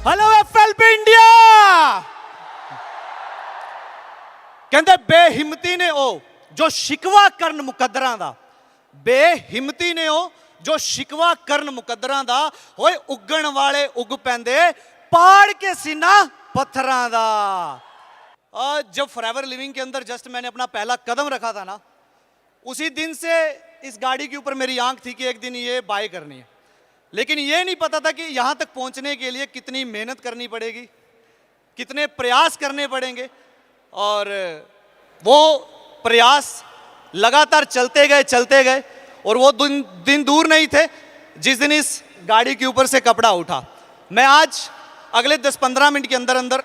Hello FLP India. कहते बेहिम्मती ने ओ जो शिकवा करन मुकद्दरां दा, बेहिम्मती ने ओ जो शिकवा करन मुकद्दरां दा, होए उगण वाले उग पैंदे पाड़ के सीना पत्थरां दा। जब फॉरएवर लिविंग के अंदर जस्ट मैंने अपना पहला कदम रखा था ना, उसी दिन से इस गाड़ी के ऊपर मेरी आंख थी कि एक दिन ये बाय करनी है। लेकिन ये नहीं पता था कि यहाँ तक पहुँचने के लिए कितनी मेहनत करनी पड़ेगी, कितने प्रयास करने पड़ेंगे। और वो प्रयास लगातार चलते गए और वो दिन दूर नहीं थे जिस दिन इस गाड़ी के ऊपर से कपड़ा उठा। मैं आज अगले 10-15 मिनट के अंदर अंदर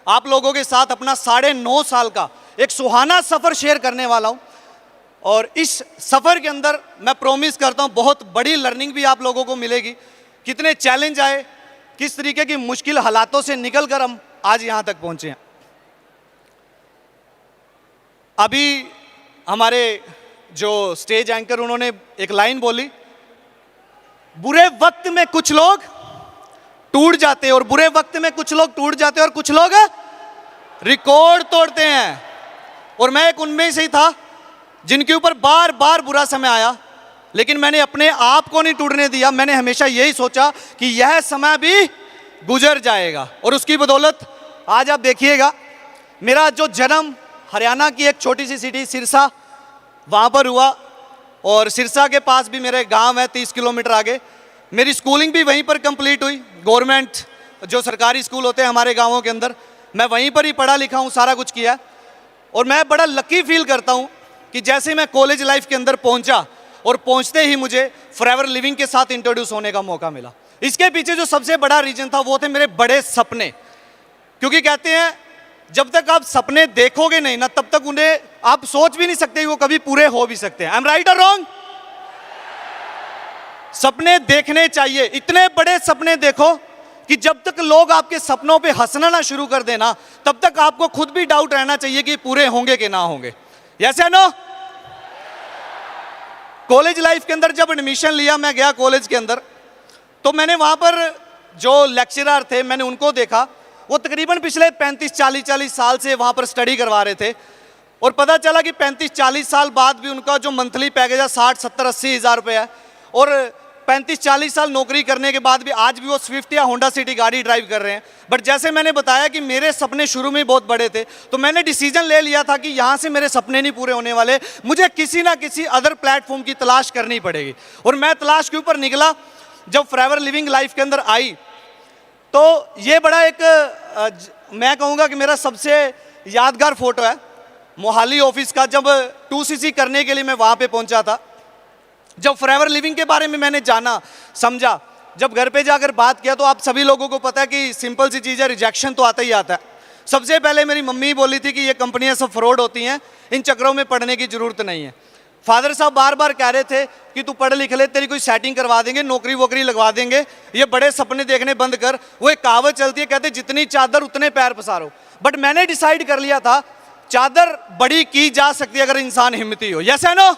आप लोगों के साथ अपना 9.5 साल का एक सुहाना सफ़र शेयर करने वाला हूँ। और इस सफ़र के अंदर मैं प्रॉमिस करता हूँ बहुत बड़ी लर्निंग भी आप लोगों को मिलेगी। कितने चैलेंज आए, किस तरीके की मुश्किल हालातों से निकलकर हम आज यहाँ तक पहुँचे हैं। अभी हमारे जो स्टेज एंकर उन्होंने एक लाइन बोली, बुरे वक्त में कुछ लोग टूट जाते हैं और बुरे वक्त में कुछ लोग टूट जाते हैं और कुछ लोग रिकॉर्ड तोड़ते हैं। और मैं एक उनमें से ही था जिनके ऊपर बार बार बुरा समय आया, लेकिन मैंने अपने आप को नहीं टूटने दिया। मैंने हमेशा यही सोचा कि यह समय भी गुजर जाएगा। और उसकी बदौलत आज आप देखिएगा, मेरा जो जन्म हरियाणा की एक छोटी सी सिटी सिरसा वहाँ पर हुआ, और सिरसा के पास भी मेरे गांव है 30 किलोमीटर आगे। मेरी स्कूलिंग भी वहीं पर कंप्लीट हुई। गवर्नमेंट जो सरकारी स्कूल होते हैं हमारे गाँवों के अंदर, मैं वहीं पर ही पढ़ा लिखा हूँ, सारा कुछ किया। और मैं बड़ा लकी फील करता हूँ कि जैसे मैं कॉलेज लाइफ के अंदर पहुंचा और पहुंचते ही मुझे फॉरएवर लिविंग के साथ इंट्रोड्यूस होने का मौका मिला। इसके पीछे जो सबसे बड़ा रीजन था वो थे मेरे बड़े सपने। क्योंकि कहते हैं जब तक आप सपने देखोगे नहीं ना, तब तक उन्हें आप सोच भी नहीं सकते वो कभी पूरे हो भी सकते हैं। आई एम राइट और रॉन्ग? सपने देखने चाहिए, इतने बड़े सपने देखो कि जब तक लोग आपके सपनों पे हंसना ना शुरू कर देना, तब तक आपको खुद भी डाउट रहना चाहिए कि पूरे होंगे कि ना होंगे। यस या नो? कॉलेज लाइफ के अंदर जब एडमिशन लिया, मैं गया कॉलेज के अंदर, तो मैंने वहां पर जो लेक्चरर थे मैंने उनको देखा। वो तकरीबन पिछले 35-40 साल से वहां पर स्टडी करवा रहे थे। और पता चला कि 35-40 साल बाद भी उनका जो मंथली पैकेज है 60-70-80 हज़ार रुपये है। और 35-40 साल नौकरी करने के बाद भी आज भी वो स्विफ्ट या होंडा सिटी गाड़ी ड्राइव कर रहे हैं। बट जैसे मैंने बताया कि मेरे सपने शुरू में बहुत बड़े थे, तो मैंने डिसीजन ले लिया था कि यहाँ से मेरे सपने नहीं पूरे होने वाले, मुझे किसी ना किसी अदर प्लेटफॉर्म की तलाश करनी पड़ेगी। और मैं तलाश के ऊपर निकला। जब फॉरएवर लिविंग लाइफ के अंदर आई तो ये बड़ा एक मैं कहूँगा कि मेरा सबसे यादगार फोटो है मोहाली ऑफिस का। जब 2cc करने के लिए मैं वहाँ पर पहुँचा था, जब फॉरएवर लिविंग के बारे में मैंने जाना समझा, जब घर पे जाकर बात किया, तो आप सभी लोगों को पता है कि सिंपल सी चीज़ है, रिजेक्शन तो आता ही आता है। सबसे पहले मेरी मम्मी बोली थी कि ये कंपनियां सब फ्रॉड होती हैं, इन चक्करों में पढ़ने की ज़रूरत नहीं है। फादर साहब बार बार कह रहे थे कि तू पढ़ लिख ले, तेरी कोई सेटिंग करवा देंगे, नौकरी वोकरी लगवा देंगे, ये बड़े सपने देखने बंद कर। वो एक कहावत चलती है, कहते जितनी चादर उतने पैर पसारो। बट मैंने डिसाइड कर लिया था चादर बड़ी की जा सकती है अगर इंसान हिम्मती हो। यस है नो?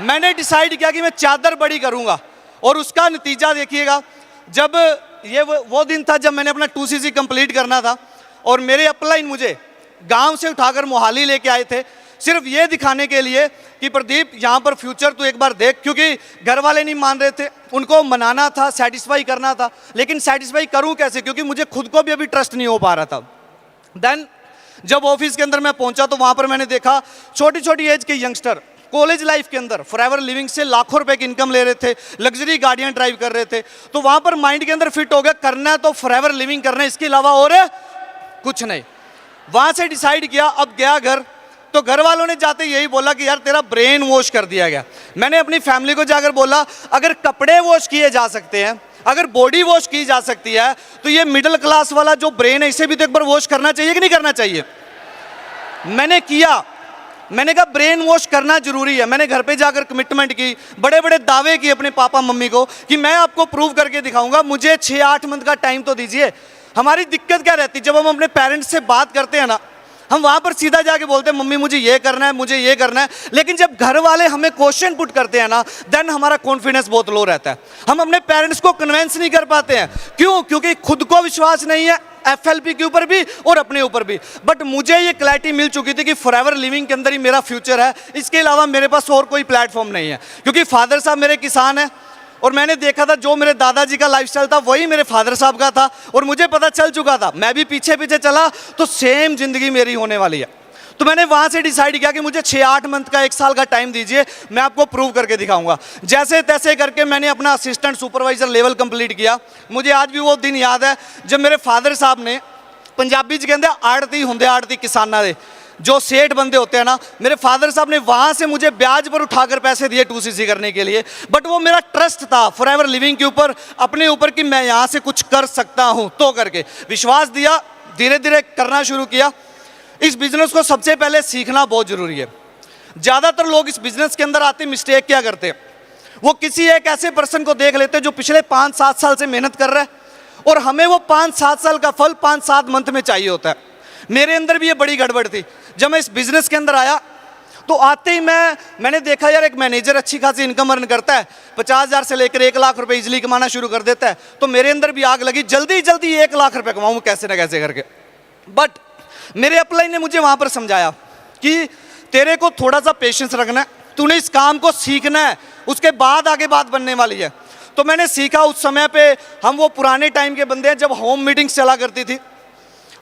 मैंने डिसाइड किया कि मैं चादर बड़ी करूंगा। और उसका नतीजा देखिएगा, जब ये वो दिन था जब मैंने अपना 2cc कंप्लीट करना था, और मेरे अपलाइन मुझे गांव से उठाकर मोहाली लेके आए थे, सिर्फ ये दिखाने के लिए कि प्रदीप यहाँ पर फ्यूचर तू एक बार देख। क्योंकि घर वाले नहीं मान रहे थे, उनको मनाना था, सेटिस्फाई करना था। लेकिन सेटिस्फाई करूँ कैसे, क्योंकि मुझे खुद को भी अभी ट्रस्ट नहीं हो पा रहा था। देन जब ऑफिस के अंदर मैं पहुँचा तो वहाँ पर मैंने देखा छोटी छोटी एज के यंगस्टर कॉलेज लाइफ के अंदर फॉरएवर लिविंग से लाखों रुपए की इनकम ले रहे थे, लग्जरी गाड़ियां ड्राइव कर रहे थे। तो वहां पर माइंड के अंदर फिट हो गया, करना है तो फॉरएवर लिविंग करना है, इसके अलावा और कुछ नहीं। वहां से डिसाइड किया। अब गया घर, तो घर वालों ने जाते यही बोला कि यार तेरा ब्रेन वॉश कर दिया गया। मैंने अपनी फैमिली को जाकर बोला, अगर कपड़े वॉश किए जा सकते हैं, अगर बॉडी वॉश की जा सकती है, तो ये मिडिल क्लास वाला जो ब्रेन है इसे भी तो एक बार वॉश करना चाहिए कि नहीं करना चाहिए। मैंने किया। मैंने कहा ब्रेन वॉश करना जरूरी है। मैंने घर पे जाकर कमिटमेंट की, बड़े बड़े दावे किए अपने पापा मम्मी को कि मैं आपको प्रूव करके दिखाऊंगा, मुझे 6-8 मंथ का टाइम तो दीजिए। हमारी दिक्कत क्या रहती, जब हम अपने पेरेंट्स से बात करते हैं ना, हम वहाँ पर सीधा जाके बोलते हैं मम्मी मुझे ये करना है, मुझे ये करना है। लेकिन जब घर वाले हमें क्वेश्चन पुट करते हैं ना, देन हमारा कॉन्फिडेंस बहुत लो रहता है। हम अपने पेरेंट्स को कन्विंस नहीं कर पाते हैं। क्यों? क्योंकि खुद को विश्वास नहीं है FLP के ऊपर भी और अपने ऊपर भी। बट मुझे ये क्लैरिटी मिल चुकी थी कि फॉरएवर लिविंग के अंदर ही मेरा फ्यूचर है, इसके अलावा मेरे पास और कोई प्लेटफॉर्म नहीं है। क्योंकि फादर साहब मेरे किसान हैं और मैंने देखा था जो मेरे दादाजी का लाइफस्टाइल था वही मेरे फादर साहब का था, और मुझे पता चल चुका था मैं भी पीछे पीछे चला तो सेम जिंदगी मेरी होने वाली है। तो मैंने वहाँ से डिसाइड किया कि मुझे 6-8 मंथ का 1 साल का टाइम दीजिए, मैं आपको प्रूव करके दिखाऊंगा। जैसे तैसे करके मैंने अपना असिस्टेंट सुपरवाइजर लेवल कंप्लीट किया। मुझे आज भी वो दिन याद है जब मेरे फादर साहब ने, पंजाबी च कहते आड़ती होंगे, आड़ती किसाना दे जो सेठ बंदे होते हैं ना, मेरे फादर साहब ने वहाँ से मुझे ब्याज पर उठाकर पैसे दिए 2CC करने के लिए। बट वो मेरा ट्रस्ट था फॉरएवर लिविंग के ऊपर, अपने ऊपर, कि मैं यहाँ से कुछ कर सकता हूँ। तो करके विश्वास दिया, धीरे धीरे करना शुरू किया। इस बिजनेस को सबसे पहले सीखना बहुत ज़रूरी है। ज़्यादातर लोग इस बिजनेस के अंदर आते मिस्टेक क्या करते हैं, वो किसी एक ऐसे पर्सन को देख लेते हैं जो पिछले 5-7 साल से मेहनत कर रहा है, और हमें वो 5-7 साल का फल 5-7 मंथ में चाहिए होता है। मेरे अंदर भी ये बड़ी गड़बड़ थी। जब मैं इस बिजनेस के अंदर आया तो आते ही मैंने देखा यार एक मैनेजर अच्छी खासी इनकम अर्न करता है, 50,000 से लेकर 1 लाख रुपए इजीली कमाना शुरू कर देता है। तो मेरे अंदर भी आग लगी, जल्दी जल्दी 1 लाख रुपए कमाऊँ कैसे ना कैसे करके। बट मेरे अपलाइन ने मुझे वहाँ पर समझाया कि तेरे को थोड़ा सा पेशेंस रखना है, तूने इस काम को सीखना है, उसके बाद आगे बात बनने वाली है। तो मैंने सीखा। उस समय पे हम वो पुराने टाइम के बंदे हैं जब होम मीटिंग्स चला करती थी,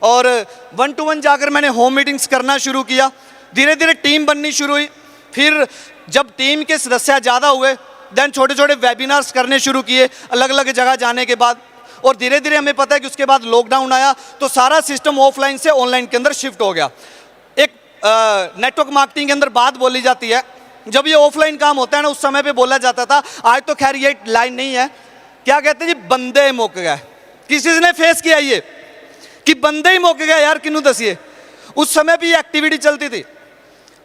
और 1 to 1 जाकर मैंने होम मीटिंग्स करना शुरू किया। धीरे धीरे टीम बननी शुरू हुई। फिर जब टीम के सदस्य ज़्यादा हुए, देन छोटे छोटे वेबिनार्स करने शुरू किए अलग अलग जगह जाने के बाद। और धीरे धीरे हमें पता है कि उसके बाद लॉकडाउन आया तो सारा सिस्टम ऑफलाइन से ऑनलाइन के अंदर शिफ्ट हो गया। एक नेटवर्क मार्केटिंग के अंदर बात बोली जाती है, जब ये ऑफलाइन काम होता है ना, उस समय पे बोला जाता था, आज तो खैर ये लाइन नहीं है, क्या कहते हैं जी, बंदे मुक गए। किसी ने फेस किया ये कि बंदे ही मुक गए यार, किन्नू दसिए। उस समय भी ये एक्टिविटी चलती थी,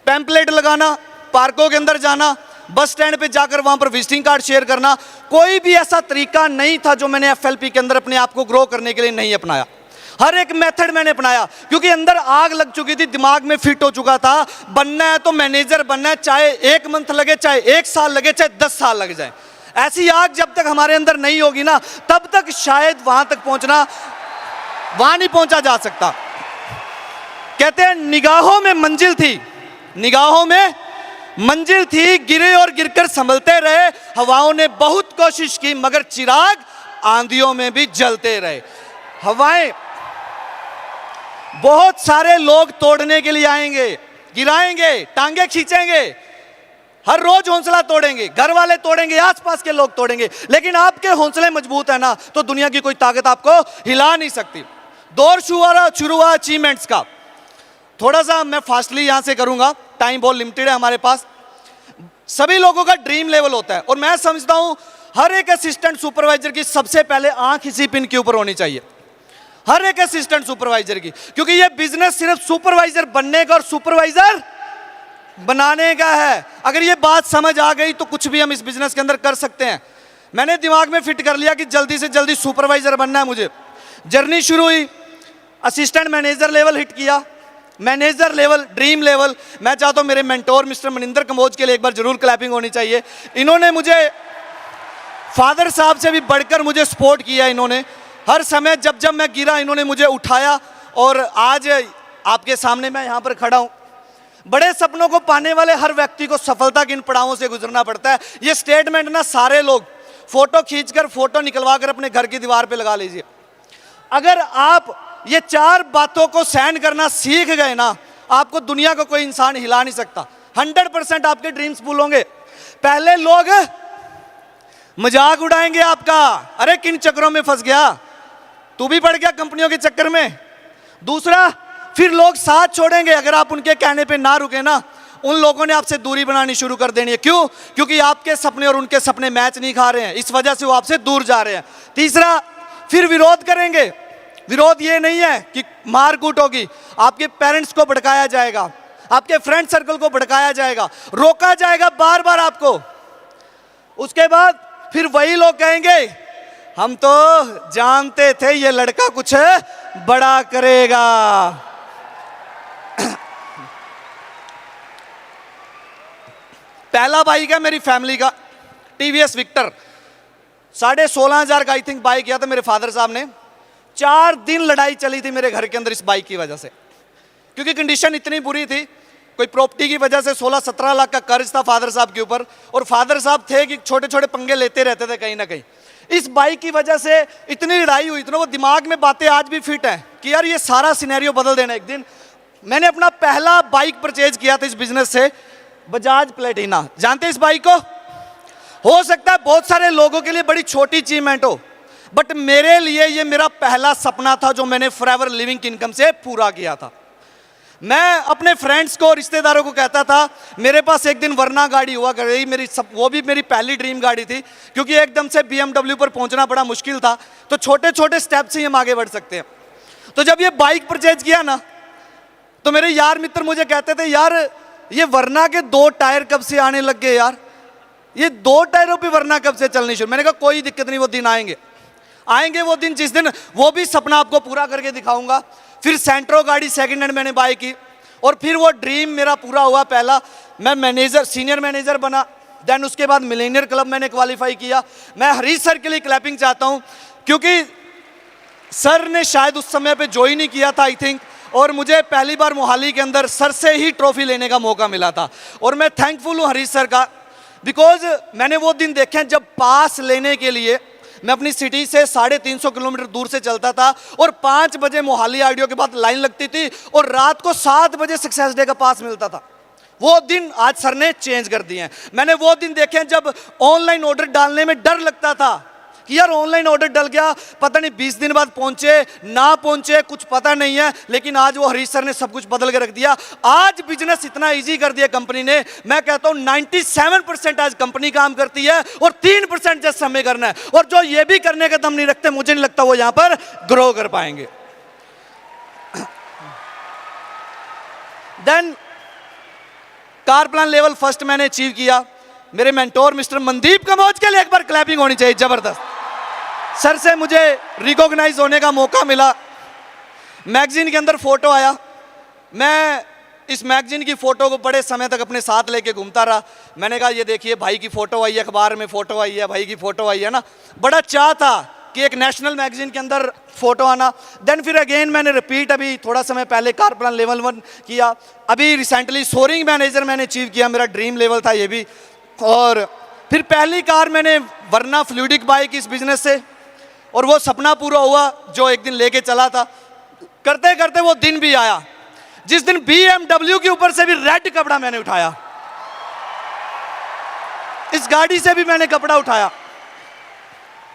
पैम्पलेट लगाना, पार्कों के अंदर जाना, बस स्टैंड पे जाकर वहां पर विजिटिंग कार्ड शेयर करना। कोई भी ऐसा तरीका नहीं था जो मैंने FLP के अंदर अपने आप को ग्रो करने के लिए नहीं अपनाया। हर एक मेथड मैंने अपनाया, क्योंकि अंदर आग लग चुकी थी, दिमाग में फिट हो चुका था, बनना है तो मैनेजर बनना है, चाहे 1 मंथ लगे, चाहे 1 साल लगे, चाहे 10 साल लग जाए। ऐसी आग जब तक हमारे अंदर नहीं होगी ना, तब तक शायद वहां तक पहुंचना, वहां नहीं पहुंचा जा सकता। कहते हैं निगाहों में मंजिल थी, निगाहों में मंजिल थी, गिरे और गिरकर संभलते रहे, हवाओं ने बहुत कोशिश की मगर चिराग आंधियों में भी जलते रहे। हवाएं, बहुत सारे लोग तोड़ने के लिए आएंगे, गिराएंगे, टांगे खींचेंगे, हर रोज हौसला तोड़ेंगे, घर वाले तोड़ेंगे, आसपास के लोग तोड़ेंगे, लेकिन आपके हौसले मजबूत है ना, तो दुनिया की कोई ताकत आपको हिला नहीं सकती। दौर शुरू हुआ अचीवमेंट्स का। थोड़ा सा मैं फास्टली यहां से करूंगा, टाइम बहुत लिमिटेड है हमारे पास। सभी लोगों का ड्रीम लेवल होता है, और मैं समझता हूं हर एक असिस्टेंट सुपरवाइजर की सबसे पहले आंख इसी पिन के ऊपर होनी चाहिए, हर एक असिस्टेंट सुपरवाइजर की। क्योंकि ये बिजनेस सिर्फ सुपरवाइजर बनने का और सुपरवाइजर बनाने का है। अगर ये बात समझ आ गई तो कुछ भी हम इस बिजनेस के अंदर कर सकते हैं। मैंने दिमाग में फिट कर लिया कि जल्दी से जल्दी सुपरवाइजर बनना है मुझे। जर्नी शुरू हुई, असिस्टेंट मैनेजर लेवल हिट किया, मैनेजर लेवल, ड्रीम लेवल। मैं चाहता हूं मेरे मेंटोर मिस्टर मनिंदर कंबोज के लिए एक बार जरूर क्लैपिंग होनी चाहिए। इन्होंने मुझे फादर साहब से भी बढ़कर मुझे सपोर्ट किया। इन्होंने हर समय जब जब मैं गिरा, इन्होंने मुझे उठाया, और आज आपके सामने मैं यहाँ पर खड़ा हूँ। बड़े सपनों को पाने वाले हर व्यक्ति को सफलता के इन पड़ावों से गुजरना पड़ता है। ये स्टेटमेंट ना सारे लोग फोटो खींचकर, फोटो निकलवा कर अपने घर की दीवार पे लगा लीजिए। अगर आप ये 4 बातों को सहन करना सीख गए ना, आपको दुनिया का कोई इंसान हिला नहीं सकता। 100% आपके ड्रीम्स पूरे होंगे। पहले लोग मजाक उड़ाएंगे आपका, अरे किन चक्करों में फंस गया, तू भी पड़ गया कंपनियों के चक्कर में। दूसरा, फिर लोग साथ छोड़ेंगे अगर आप उनके कहने पे ना रुके ना, उन लोगों ने आपसे दूरी बनानी शुरू कर देनी है। क्यों? क्योंकि आपके सपने और उनके सपने मैच नहीं खा रहे हैं, इस वजह से वो आपसे दूर जा रहे हैं। तीसरा, फिर विरोध करेंगे। विरोध ये नहीं है कि मारकूट होगी, आपके पेरेंट्स को भड़काया जाएगा, आपके फ्रेंड सर्कल को भड़काया जाएगा, रोका जाएगा बार बार आपको। उसके बाद फिर वही लोग कहेंगे हम तो जानते थे ये लड़का कुछ बड़ा करेगा। पहला बाइक है मेरी फैमिली का, टीवीएस विक्टर। 16,500 का आई थिंक बाइक किया था मेरे फादर साहब ने। 4 दिन लड़ाई चली थी मेरे घर के अंदर इस बाइक की वजह से, क्योंकि कंडीशन इतनी बुरी थी। कोई प्रॉपर्टी की वजह से 16-17 लाख का कर्ज था फादर साहब के ऊपर, और फादर साहब थे कि छोटे छोटे पंगे लेते रहते थे कहीं ना कहीं। इस बाइक की वजह से इतनी लड़ाई हुई, इतना वो दिमाग में बातें आज भी फिट है कि यार ये सारा सिनेरियो बदल देना। एक दिन मैंने अपना पहला बाइक परचेज किया था इस बिजनेस से, बजाज प्लेटिना। जानते हैं इस बाइक को? हो सकता है बहुत सारे लोगों के लिए बड़ी छोटी अचीवमेंट हो, बट मेरे लिए ये मेरा पहला सपना था जो मैंने फॉरएवर लिविंग की इनकम से पूरा किया था। मैं अपने फ्रेंड्स को, रिश्तेदारों को कहता था मेरे पास एक दिन वरना गाड़ी हुआ कर रही मेरी, सब वो भी मेरी पहली ड्रीम गाड़ी थी, क्योंकि एकदम से BMW पर पहुंचना बड़ा मुश्किल था। तो छोटे छोटे स्टेप से हम आगे बढ़ सकते हैं। तो जब ये बाइक परचेज किया ना, तो मेरे यार मित्र मुझे कहते थे यार ये वरना के 2 टायर कब से आने लग गए यार, ये 2 टायरों पे वरना कब से चलनी शुरू। मैंने कहा कोई दिक्कत नहीं, वो दिन आएंगे, आएंगे वो दिन, जिस दिन वो भी सपना आपको पूरा करके दिखाऊंगा। फिर सेंट्रो गाड़ी सेकंड हैंड मैंने बाय की, और फिर वो ड्रीम मेरा पूरा हुआ। पहला मैं मैनेजर, सीनियर मैनेजर बना, देन उसके बाद मिलेनियर क्लब मैंने क्वालिफाई किया। मैं हरीश सर के लिए क्लैपिंग चाहता हूं, क्योंकि सर ने शायद उस समय पे ज्वाइन नहीं किया था आई थिंक, और मुझे पहली बार मोहाली के अंदर सर से ही ट्रॉफी लेने का मौका मिला था। और मैं थैंकफुल हूँ हरीश सर का, बिकॉज मैंने वो दिन देखे जब पास लेने के लिए मैं अपनी सिटी से 350 किलोमीटर दूर से चलता था, और 5 बजे मोहाली आरडीओ के बाद लाइन लगती थी, और रात को 7 बजे सक्सेस डे का पास मिलता था। वो दिन आज सर ने चेंज कर दिए हैं। मैंने वो दिन देखे जब ऑनलाइन ऑर्डर डालने में डर लगता था कि यार ऑनलाइन ऑर्डर डल गया, पता नहीं 20 दिन बाद पहुंचे ना पहुंचे, कुछ पता नहीं है। लेकिन आज वो हरीश सर ने सब कुछ बदल के रख दिया। आज बिजनेस इतना इजी कर दिया कंपनी ने, मैं कहता हूं 97% आज कंपनी काम करती है, और 3% जस्ट हमें करना है। और जो ये भी करने का दम नहीं रखते, मुझे नहीं लगता वो यहां पर ग्रो कर पाएंगे। Then car plan level first मैंने अचीव किया। मेरे मेंटोर मिस्टर मनदीप कमोज के लिए एक बार क्लैपिंग होनी चाहिए, जबरदस्त। सर से मुझे रिकॉग्नाइज होने का मौका मिला। मैगजीन के अंदर फोटो आया, मैं इस मैगजीन की फोटो को बड़े समय तक अपने साथ लेके घूमता रहा। मैंने कहा ये देखिए भाई की फोटो आई है, अखबार में फोटो आई है, भाई की फोटो आई है ना। बड़ा चाह था कि एक नेशनल मैगजीन के अंदर फोटो आना। देन फिर अगेन मैंने रिपीट अभी थोड़ा समय पहले कार प्लान लेवल 1 किया। अभी रिसेंटली सोरिंग मैनेजर मैंने अचीव किया, मेरा ड्रीम लेवल था ये भी। और फिर पहली कार मैंने वरना फ्लूइडिक बाई की इस बिजनेस से, और वो सपना पूरा हुआ जो एक दिन लेके चला था। करते करते वो दिन भी आया जिस दिन BMW के ऊपर से भी रेड कपड़ा मैंने उठाया, इस गाड़ी से भी मैंने कपड़ा उठाया।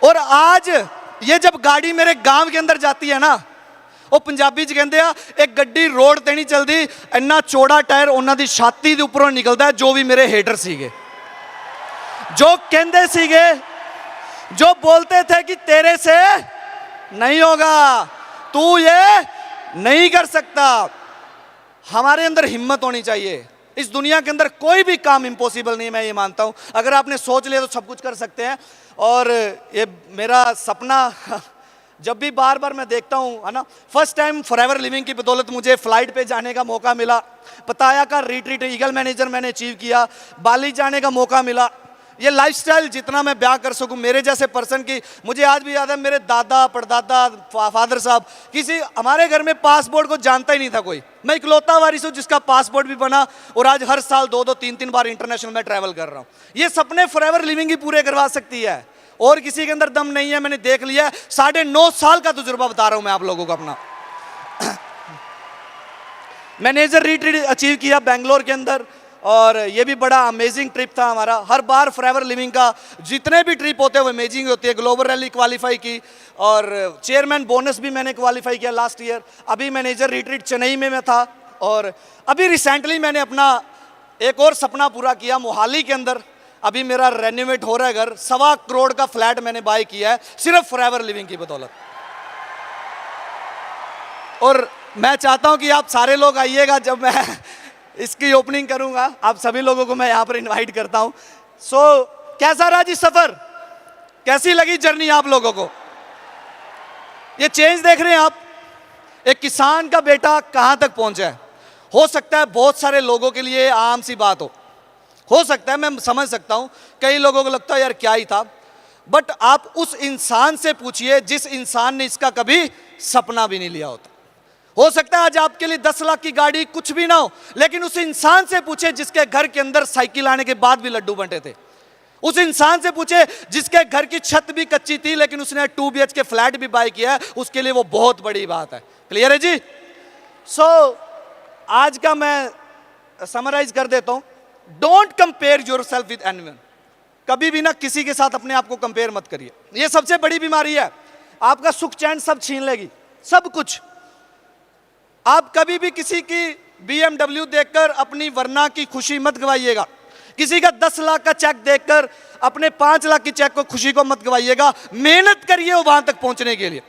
और आज ये जब गाड़ी मेरे गांव के अंदर जाती है ना, वो पंजाबी च कहते हैं एक गड्डी रोड ते नहीं चलती, इन्ना चौड़ा टायर उन्होंने दी छाती के उपरों निकलता है। जो भी मेरे हेटर सीगे, जो कहते सीगे, जो बोलते थे कि तेरे से नहीं होगा, तू ये नहीं कर सकता, हमारे अंदर हिम्मत होनी चाहिए। इस दुनिया के अंदर कोई भी काम इम्पॉसिबल नहीं, मैं ये मानता हूं। अगर आपने सोच लिया तो सब कुछ कर सकते हैं। और ये मेरा सपना जब भी बार बार मैं देखता हूं, है ना। फर्स्ट टाइम फॉरएवर लिविंग की बदौलत मुझे फ्लाइट पे जाने का मौका मिला। पताया का रिट्रीट ईगल मैनेजर मैंने अचीव किया, बाली जाने का मौका मिला। ये लाइफस्टाइल जितना मैं ब्याह कर सकूं मेरे जैसे पर्सन की, मुझे आज भी याद है मेरे दादा परदादा फादर साहब, किसी हमारे घर में पासपोर्ट को जानता ही नहीं था कोई। मैं इकलौता वारिस हूं जिसका पासपोर्ट भी बना, और आज हर साल 2-2 3-3 बार इंटरनेशनल में ट्रैवल कर रहा हूं। ये सपने फॉरएवर लिविंग ही पूरे करवा सकती है, और किसी के अंदर दम नहीं है। मैंने देख लिया, 9.5 साल का तजुर्बा बता रहा हूं मैं आप लोगों को अपना। मैनेजर रिट्रीट अचीव किया बेंगलोर के अंदर, और ये भी बड़ा अमेजिंग ट्रिप था हमारा। हर बार फॉरएवर लिविंग का जितने भी ट्रिप होते हैं वो अमेजिंग होती है। ग्लोबल रैली क्वालिफाई की, और चेयरमैन बोनस भी मैंने क्वालिफाई किया लास्ट ईयर। अभी मैनेजर रिट्रीट चेन्नई में मैं था, और अभी रिसेंटली मैंने अपना एक और सपना पूरा किया मोहाली के अंदर। अभी मेरा रेनोवेट हो रहा है घर, 1.25 करोड़ का फ्लैट मैंने बाय किया है सिर्फ फॉरएवर लिविंग की बदौलत। और मैं चाहता हूं कि आप सारे लोग आइएगा, जब मैं इसकी ओपनिंग करूंगा आप सभी लोगों को मैं यहां पर इनवाइट करता हूं। कैसा रहा जी सफर, कैसी लगी जर्नी आप लोगों को? ये चेंज देख रहे हैं आप, एक किसान का बेटा कहां तक पहुंचा है। हो सकता है बहुत सारे लोगों के लिए आम सी बात हो, हो सकता है, मैं समझ सकता हूं कई लोगों को लगता है यार क्या ही था, बट आप उस इंसान से पूछिए जिस इंसान ने इसका कभी सपना भी नहीं लिया होता। हो सकता है आज आपके लिए 10 लाख की गाड़ी कुछ भी ना हो, लेकिन उस इंसान से पूछे जिसके घर के अंदर साइकिल आने के बाद भी लड्डू बंटे थे। उस इंसान से पूछे जिसके घर की छत भी कच्ची थी लेकिन उसने 2 BHK फ्लैट भी बाय किया है, उसके लिए वो बहुत बड़ी बात है। क्लियर है जी? आज का मैं समराइज कर देता हूं। Don't compare yourself with anyone. कभी भी ना किसी के साथ अपने आप को कंपेयर मत करिए, ये सबसे बड़ी बीमारी है। आपका सुख चैन सब छीन लेगी, सब कुछ। आप कभी भी किसी की BMW देखकर अपनी वरना की खुशी मत गवाइएगा। किसी का 10 लाख का चेक देखकर अपने 5 लाख की चेक को खुशी को मत गवाइएगा। मेहनत करिए वहां तक पहुंचने के लिए,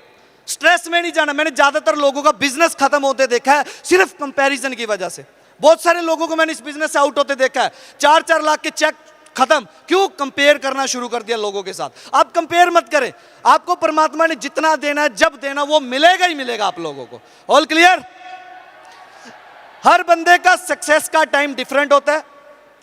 स्ट्रेस में नहीं जाना। मैंने ज्यादातर लोगों का बिजनेस खत्म होते देखा है सिर्फ कंपैरिजन की वजह से। बहुत सारे लोगों को मैंने इस बिजनेस से आउट होते देखा है, 4-4 लाख के चेक खत्म। क्यों? कंपेयर करना शुरू कर दिया लोगों के साथ। आप कंपेयर मत करें, आपको परमात्मा ने जितना देना है, जब देना, वो मिलेगा ही मिलेगा आप लोगों को। All clear? हर बंदे का सक्सेस का टाइम डिफरेंट होता है,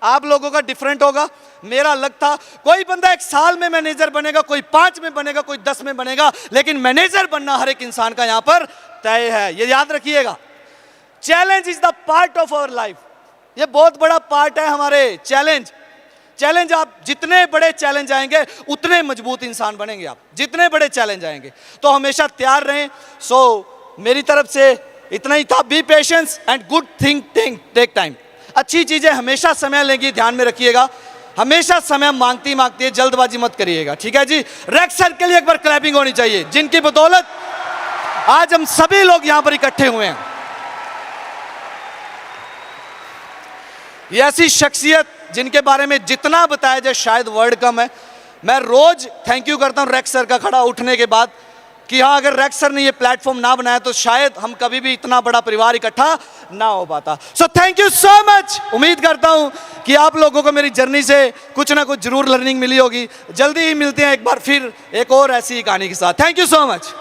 आप लोगों का डिफरेंट होगा। मेरा अलग था। कोई बंदा 1 साल में मैनेजर बनेगा, कोई 5 में बनेगा, कोई 10 में बनेगा, लेकिन मैनेजर बनना हर एक इंसान का यहां पर तय है, ये याद रखिएगा। Challenge is the part of our life. ये बहुत बड़ा पार्ट है हमारे। चैलेंज आप जितने बड़े चैलेंज आएंगे उतने मजबूत इंसान बनेंगे आप, जितने बड़े चैलेंज आएंगे। तो हमेशा तैयार रहें। मेरी तरफ से इतना ही था। Be patience and good thing take time. अच्छी चीजें हमेशा समय लेंगी, ध्यान में रखिएगा। हमेशा समय मांगती है, जल्दबाजी मत करिएगा, ठीक है जी? रेक्स सर के लिए एक बार क्लैपिंग होनी चाहिए, जिनकी बदौलत आज हम सभी लोग यहां पर इकट्ठे हुए हैं। ये ऐसी शख्सियत जिनके बारे में जितना बताया जाए शायद वर्ड कम है। मैं रोज थैंक यू करता हूं रेक्स सर का खड़ा उठने के बाद कि हाँ, अगर रेक्स सर ने ये प्लेटफॉर्म ना बनाया तो शायद हम कभी भी इतना बड़ा परिवार इकट्ठा ना हो पाता। So thank you so much. उम्मीद करता हूं कि आप लोगों को मेरी जर्नी से कुछ ना कुछ जरूर लर्निंग मिली होगी। जल्दी ही मिलते हैं एक बार फिर एक और ऐसी कहानी के साथ। Thank you so much.